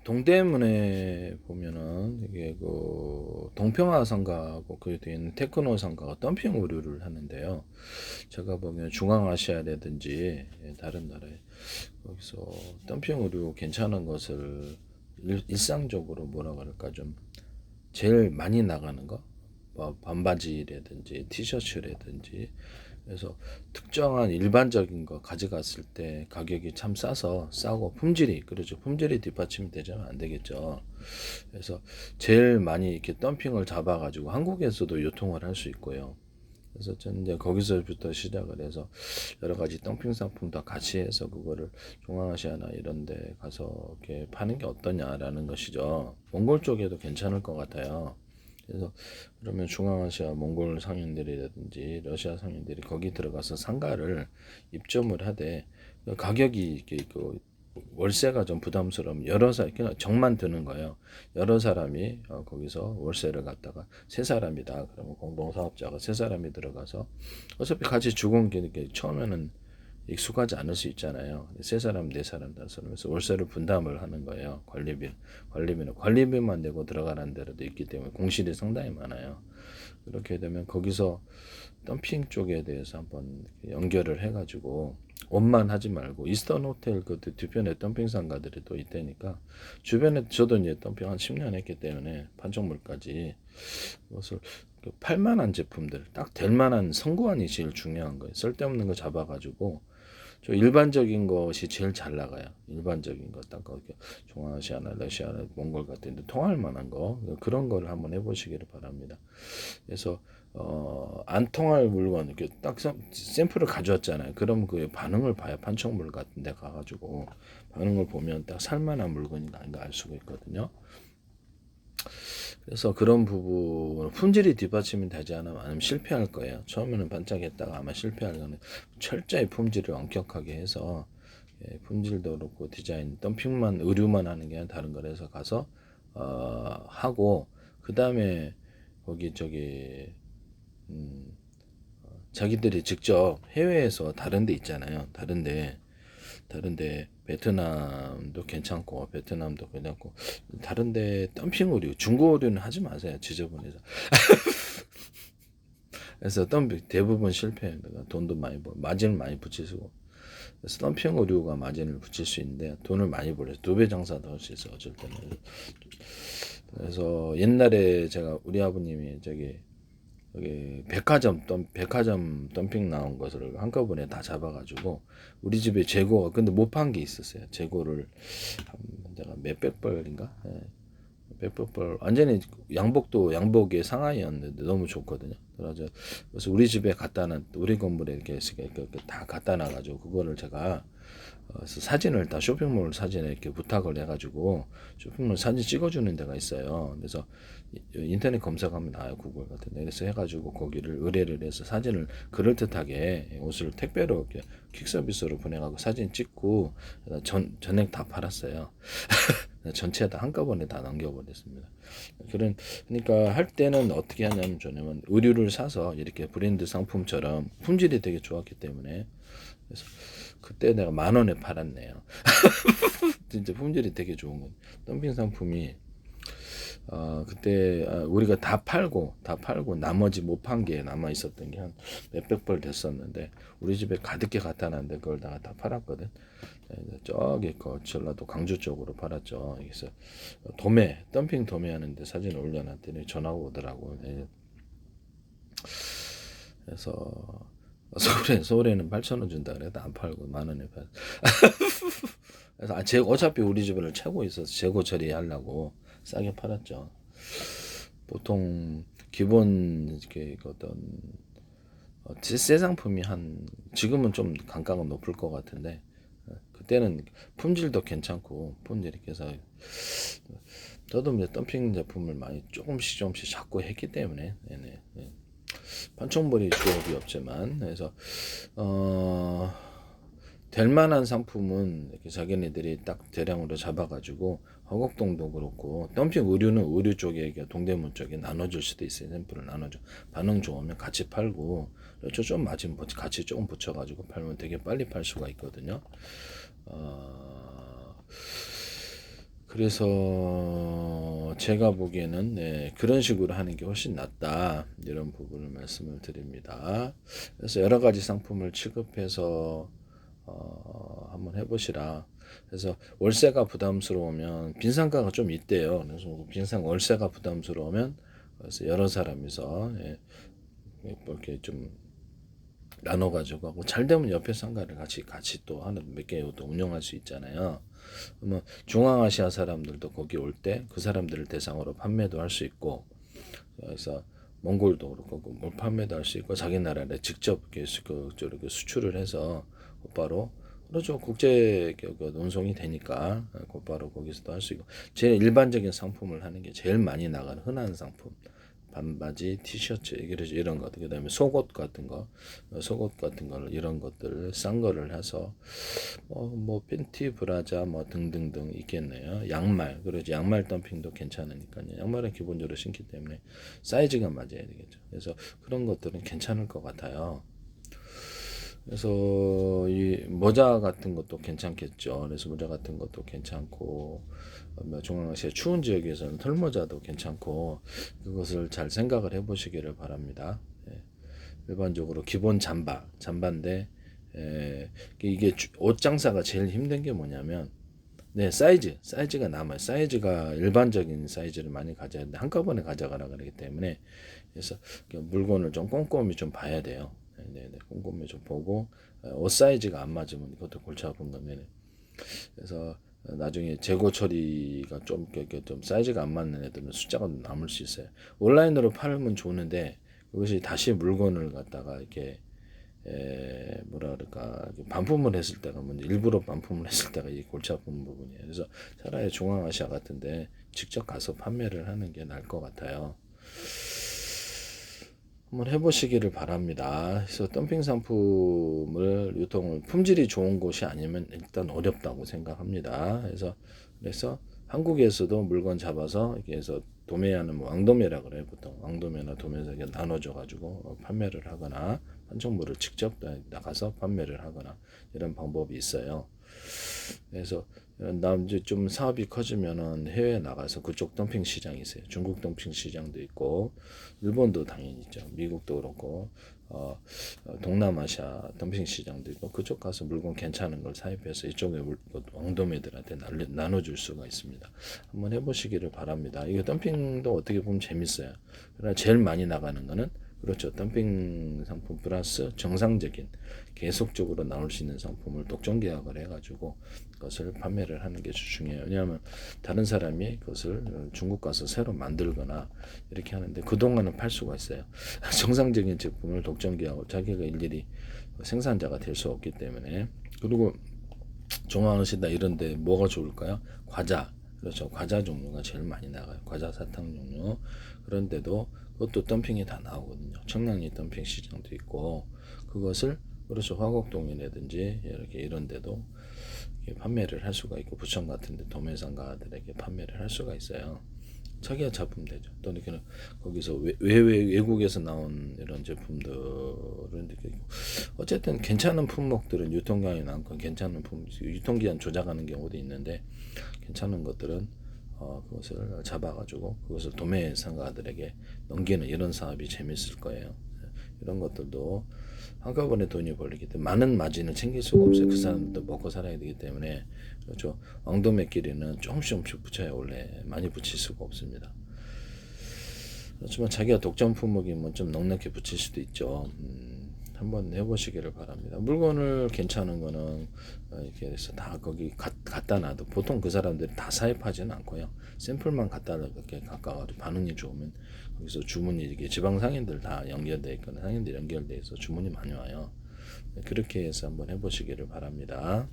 동대문에 보면은 이게 그 동평화 상가하고 그 뒤에 있는 테크노 상가가 덤핑 의류를 하는데요. 제가 보면 중앙아시아라든지 다른 나라에 거기서 덤핑 의류 괜찮은 것을 일상적으로 뭐라 그럴까 좀 제일 많이 나가는 거, 뭐 반바지라든지 티셔츠라든지, 그래서 특정한 일반적인 거 가져갔을 때 가격이 참 싸고 품질이, 그렇죠, 품질이 뒷받침이 되자면 안 되겠죠. 그래서 제일 많이 이렇게 덤핑을 잡아가지고 한국에서도 유통을 할 수 있고요. 그래서 저는 이제 거기서부터 시작을 해서 여러 가지 덤핑 상품도 같이 해서 그거를 중앙아시아나 이런 데 가서 이렇게 파는 게 어떠냐라는 것이죠. 몽골 쪽에도 괜찮을 것 같아요. 그래서 그러면 중앙아시아 몽골 상인들이라든지 러시아 상인들이 거기 들어가서 상가를 입점을 하되 가격이 이렇게 그 월세가 좀 부담스러우면 여러 사람 그냥 정만 드는 거예요. 여러 사람이 거기서 월세를 갖다가 세 사람이다. 그러면 공동사업자가 세 사람이 들어가서 어차피 같이 죽은 게 처음에는 익숙하지 않을 수 있잖아요. 세 사람, 네 사람, 다섯 사람에서 월세를 분담을 하는 거예요. 관리비는 관리비만 내고 들어가는 데로도 있기 때문에 공실이 상당히 많아요. 그렇게 되면 거기서 덤핑 쪽에 대해서 한번 연결을 해가지고 옷만 하지 말고 이스턴 호텔 그 뒤편에 덤핑 상가들이 또 있다니까 주변에 저도 이제 덤핑 한 10년 했기 때문에 판촉물까지 그것을 팔 만한 제품들 딱 될 만한 선구안이 제일 중요한 거예요. 쓸데없는 거 잡아가지고 저 일반적인 것이 제일 잘 나가요. 일반적인 거, 딱 그렇게 중앙아시아나 러시아나 몽골 같은 데 통할 만한 거 그런 거를 한번 해보시기를 바랍니다. 그래서 안 통할 물건 이렇게 딱 샘플을 가져왔잖아요. 그럼 그 반응을 봐야 판촉물 같은 데 가가지고 반응을 보면 딱 살만한 물건인가 아닌가 알 수가 있거든요. 그래서 그런 부분 품질이 뒷받침이 되지 않으면 실패할 거예요. 처음에는 반짝했다가 아마 실패할 거는 철저히 품질을 엄격하게 해서 품질도 그렇고 디자인 덤핑만 의류만 하는 게 아니라 다른 거래서 가서 하고 그 다음에 거기 저기 자기들이 직접 해외에서 다른 데 있잖아요. 다른데 베트남도 괜찮고 베트남도 괜찮고 다른데 덤핑 의류 중고 의류는 하지 마세요. 지저분해서. 그래서 덤핑 대부분 실패해요. 돈도 많이 벌 마진을 많이 붙이시고 그래서 덤핑 의류가 마진을 붙일 수 있는데 돈을 많이 벌어서 두 배 장사도 할 수 있어 어쩔 때는. 그래서 옛날에 제가 우리 아버님이 여기 백화점 덤핑 나온 것을 한꺼번에 다 잡아가지고 우리 집에 재고가 근데 못 판 게 있었어요. 재고를 내가 몇백 벌인가 몇백 벌 완전히 양복의 상하이였는데 너무 좋거든요. 그래서 우리 집에 갖다 놔 우리 건물에 이렇게 다 갖다 놔가지고 그거를 제가 사진을 다 쇼핑몰 사진에 이렇게 부탁을 해가지고 쇼핑몰 사진 찍어주는 데가 있어요. 그래서 인터넷 검색하면 나와요. 구글 같은 데. 그래서 해가지고 거기를 의뢰를 해서 사진을 그럴듯하게 옷을 택배로 이렇게 퀵 서비스로 보내가고 사진 찍고 전액 다 팔았어요. 전체 다 한꺼번에 다 넘겨버렸습니다. 그러니까 할 때는 어떻게 하냐면 저는 의류를 사서 이렇게 브랜드 상품처럼 품질이 되게 좋았기 때문에 그래서 그때 내가 10,000원에 팔았네요. 진짜 품질이 되게 좋은 건 덤핑 상품이 그때 우리가 다 팔고 나머지 못 판 게 남아 있었던 게 한 몇백 벌 됐었는데 우리 집에 가득히 갖다 놨는데 그걸 다 팔았거든. 저기 그 전라도 광주 쪽으로 팔았죠. 그래서 덤핑 도매하는데 사진 올려놨더니 전화가 오더라고. 그래서 서울에는 8,000원 준다 그래도 안 팔고 10,000원에 팔. 그래서 어차피 우리 집에는 채고 있어서 재고 처리하려고 싸게 팔았죠. 보통 기본 이렇게 어떤 새 상품이 한 지금은 좀 단가가 높을 것 같은데 그때는 품질도 괜찮고 품질이 그래서 저도 이제 덤핑 제품을 많이 조금씩 자꾸 했기 때문에 네네. 판촉물이 주업이 없지만 그래서 될 만한 상품은 이렇게 자기네들이 딱 대량으로 잡아가지고 허곡동도 그렇고 덤핑 의류는 의류 쪽에 동대문 쪽에 나눠줄 수도 있어요. 샘플을 나눠줘 반응 좋으면 같이 팔고 그렇죠. 좀 마진 같이 조금 붙여가지고 팔면 되게 빨리 팔 수가 있거든요. 어, 그래서 제가 보기에는 네, 그런 식으로 하는 게 훨씬 낫다 이런 부분을 말씀을 드립니다. 그래서 여러 가지 상품을 취급해서 한번 해보시라. 그래서 월세가 부담스러우면 빈상가가 좀 있대요. 그래서 빈상 월세가 부담스러우면 그래서 여러 사람이서 뭐 이렇게 좀 나눠가지고 하고 잘 되면 옆에 상가를 같이 또 하나 몇 개 또 운영할 수 있잖아요. 그러면 중앙아시아 사람들도 거기 올 때 그 사람들을 대상으로 판매도 할 수 있고 그래서 몽골도 그렇고 뭘 판매도 할 수 있고 자기 나라에 직접 저렇게 수출을 해서 곧바로 그렇죠. 국제 운송이 되니까 곧바로 거기서도 할 수 있고 제일 일반적인 상품을 하는 게 제일 많이 나가는 흔한 상품 반바지, 티셔츠, 이런 것들, 그다음에 속옷 같은 거를 이런 것들을 싼 거를 해서 뭐 팬티, 브라자 뭐 등등등 있겠네요. 양말, 그러지 양말 덤핑도 괜찮으니까요. 양말은 기본적으로 신기 때문에 사이즈가 맞아야 되겠죠. 그래서 그런 것들은 괜찮을 것 같아요. 그래서 이 모자 같은 것도 괜찮겠죠. 그래서 모자 같은 것도 괜찮고 중앙아시아 추운 지역에서는 털모자도 괜찮고 그것을 잘 생각을 해보시기를 바랍니다. 예. 일반적으로 기본 잠바인데 이게 옷 장사가 제일 힘든 게 뭐냐면 네, 사이즈가 남아요. 사이즈가 일반적인 사이즈를 많이 가져야 되는데 한꺼번에 가져가라 그러기 때문에 그래서 물건을 좀 꼼꼼히 좀 봐야 돼요. 네, 꼼꼼히 좀 보고 옷 사이즈가 안 맞으면 그것도 골치 아픈 건데 그래서 나중에 재고 처리가 좀 사이즈가 안 맞는 애들은 숫자가 남을 수 있어요. 온라인으로 팔면 좋은데 그것이 다시 물건을 갖다가 이렇게 뭐라 그럴까 반품을 했을 때가 먼저 일부러 반품을 했을 때가 이 골치 아픈 부분이에요. 그래서 차라리 중앙아시아 같은데 직접 가서 판매를 하는 게 나을 것 같아요. 한번 해보시기를 바랍니다. 그래서 덤핑 상품을 유통을 품질이 좋은 곳이 아니면 일단 어렵다고 생각합니다. 그래서 한국에서도 물건 잡아서 이렇게 해서 도매하는 뭐 왕도매라 그래요. 보통 왕도매나 도매에서 나눠줘 가지고 판매를 하거나 판촉물을 직접 나가서 판매를 하거나 이런 방법이 있어요. 그래서 나 이제 좀 사업이 커지면은 해외에 나가서 그쪽 덤핑 시장이 있어요. 중국 덤핑 시장도 있고 일본도 당연히 있죠. 미국도 그렇고 동남아시아 덤핑 시장도 있고 그쪽 가서 물건 괜찮은 걸 사입해서 이쪽에 왕도매들한테 나눠줄 수가 있습니다. 한번 해보시기를 바랍니다. 이거 덤핑도 어떻게 보면 재밌어요. 그러나 제일 많이 나가는 거는 그렇죠. 덤핑 상품 플러스 정상적인 계속적으로 나올 수 있는 상품을 독점 계약을 해가지고 그것을 판매를 하는 게 중요해요. 왜냐하면 다른 사람이 그것을 중국 가서 새로 만들거나 이렇게 하는데 그동안은 팔 수가 있어요. 정상적인 제품을 독점 계약하고 자기가 일일이 생산자가 될 수 없기 때문에. 그리고 중앙시다 이런데 뭐가 좋을까요? 과자. 그렇죠. 과자 종류가 제일 많이 나가요. 과자 사탕 종류. 그런데도 그것도 덤핑이 다 나오거든요. 청량리 덤핑 시장도 있고 그것을 그렇죠. 화곡동이라든지 이렇게 이런 데도 판매를 할 수가 있고 부천 같은 데 도매상가들에게 판매를 할 수가 있어요. 자기가 잡으면 되죠. 또 이렇게 거기서 외국에서 나온 이런 제품들은 어쨌든 괜찮은 품목들은 유통기한이 남고 괜찮은 유통기한 조작하는 경우도 있는데 괜찮은 것들은 그것을 잡아가지고 그것을 도매 상가들에게 넘기는 이런 사업이 재밌을 거예요. 이런 것들도 한꺼번에 돈이 벌리기 때문에 많은 마진을 챙길 수가 없어요. 그 사람들도 먹고 살아야 되기 때문에 그렇죠. 왕도매끼리는 조금씩 붙여야 원래 많이 붙일 수가 없습니다. 그렇지만 자기가 독점 품목이면 좀 넉넉히 붙일 수도 있죠. 한번 해보시기를 바랍니다. 물건을 괜찮은 거는 이렇게 해서 다 거기 갖다 놔도 보통 그 사람들이 다 사입하지는 않고요. 샘플만 갖다 이렇게 가까워가지고 반응이 좋으면 거기서 주문이 이게 지방 상인들 다 연결돼 있거나 상인들 연결돼 있어 주문이 많이 와요. 그렇게 해서 한번 해보시기를 바랍니다.